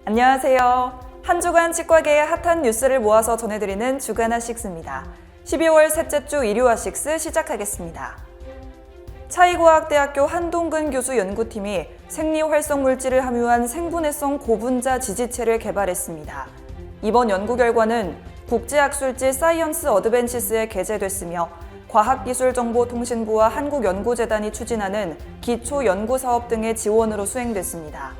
안녕하세요. 한 주간 치과계의 핫한 뉴스를 모아서 전해드리는 주간 핫식스입니다. 12월 셋째 주 일요 핫식스 시작하겠습니다. 차이과학대학교 한동근 교수 연구팀이 생리활성물질을 함유한 생분해성 고분자 지지체를 개발했습니다. 이번 연구 결과는 국제학술지 사이언스 어드밴시스에 게재됐으며 과학기술정보통신부와 한국연구재단이 추진하는 기초연구사업 등의 지원으로 수행됐습니다.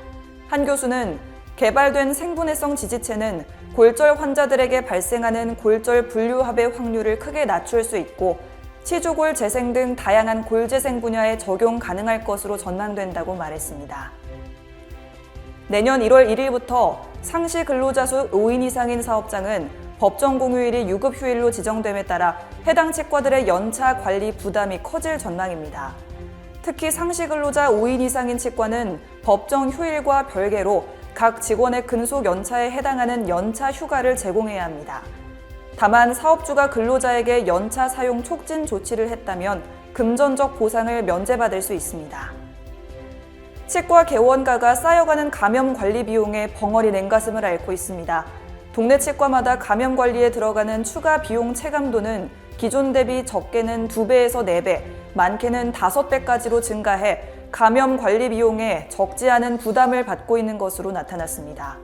한 교수는 개발된 생분해성 지지체는 골절 환자들에게 발생하는 골절 분류합의 확률을 크게 낮출 수 있고 치주골 재생 등 다양한 골재생 분야에 적용 가능할 것으로 전망된다고 말했습니다. 내년 1월 1일부터 상시 근로자 수 5인 이상인 사업장은 법정 공휴일이 유급휴일로 지정됨에 따라 해당 치과들의 연차 관리 부담이 커질 전망입니다. 특히 상시 근로자 5인 이상인 치과는 법정 휴일과 별개로 각 직원의 근속 연차에 해당하는 연차 휴가를 제공해야 합니다. 다만 사업주가 근로자에게 연차 사용 촉진 조치를 했다면 금전적 보상을 면제받을 수 있습니다. 치과 개원가가 쌓여가는 감염 관리 비용에 벙어리 냉가슴을 앓고 있습니다. 동네 치과마다 감염 관리에 들어가는 추가 비용 체감도는 기존 대비 적게는 2배에서 4배, 많게는 5배까지로 증가해 감염 관리 비용에 적지 않은 부담을 받고 있는 것으로 나타났습니다.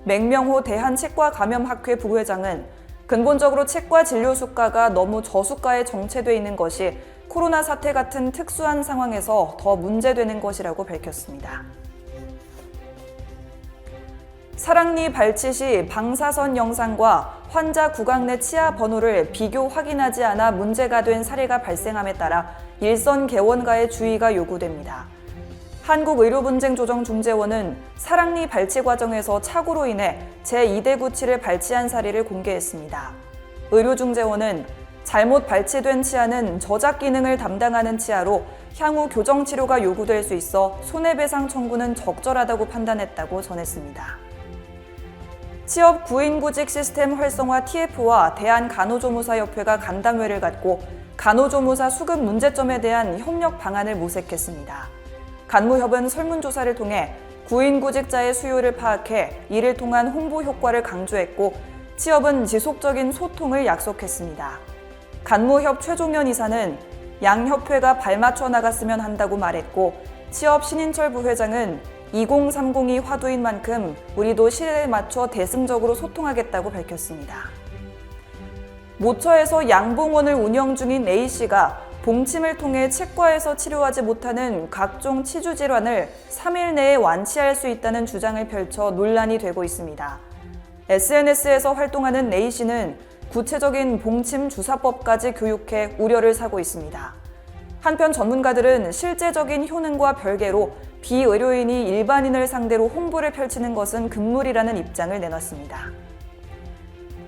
맹명호 대한치과감염학회 부회장은 근본적으로 치과 진료 수가가 너무 저수가에 정체돼 있는 것이 코로나 사태 같은 특수한 상황에서 더 문제되는 것이라고 밝혔습니다. 사랑니 발치 시 방사선 영상과 환자 구강 내 치아 번호를 비교 확인하지 않아 문제가 된 사례가 발생함에 따라 일선 개원가의 주의가 요구됩니다. 한국의료분쟁조정중재원은 사랑니 발치 과정에서 착오로 인해 제2대 구치를 발치한 사례를 공개했습니다. 의료중재원은 잘못 발치된 치아는 저작 기능을 담당하는 치아로 향후 교정 치료가 요구될 수 있어 손해배상 청구는 적절하다고 판단했다고 전했습니다. 취업 구인구직 시스템 활성화 TF와 대한간호조무사협회가 간담회를 갖고 간호조무사 수급 문제점에 대한 협력 방안을 모색했습니다. 간무협은 설문조사를 통해 구인구직자의 수요를 파악해 이를 통한 홍보 효과를 강조했고 취업은 지속적인 소통을 약속했습니다. 간무협 최종현 이사는 양 협회가 발맞춰 나갔으면 한다고 말했고 취업 신인철 부회장은 2030이 화두인 만큼 우리도 시대에 맞춰 대승적으로 소통하겠다고 밝혔습니다. 모처에서 양봉원을 운영 중인 A씨가 봉침을 통해 치과에서 치료하지 못하는 각종 치주 질환을 3일 내에 완치할 수 있다는 주장을 펼쳐 논란이 되고 있습니다. SNS에서 활동하는 A씨는 구체적인 봉침 주사법까지 교육해 우려를 사고 있습니다. 한편 전문가들은 실제적인 효능과 별개로 비의료인이 일반인을 상대로 홍보를 펼치는 것은 금물이라는 입장을 내놨습니다.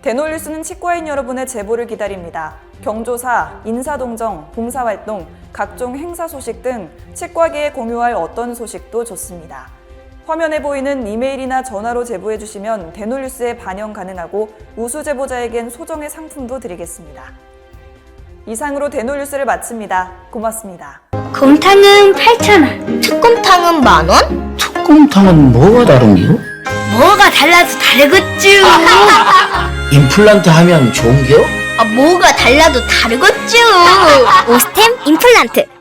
대놀뉴스는 치과인 여러분의 제보를 기다립니다. 경조사, 인사동정, 봉사활동, 각종 행사 소식 등 치과계에 공유할 어떤 소식도 좋습니다. 화면에 보이는 이메일이나 전화로 제보해 주시면 대놀뉴스에 반영 가능하고 우수 제보자에겐 소정의 상품도 드리겠습니다. 이상으로 대놀뉴스를 마칩니다. 고맙습니다. 곰탕은 8,000원, 특곰탕은 만원? 특곰탕은 뭐가 다른겨? 뭐가 달라도 다르겠쥬. 임플란트 하면 좋은겨? 뭐가 달라도 다르겠쥬. 오스템 임플란트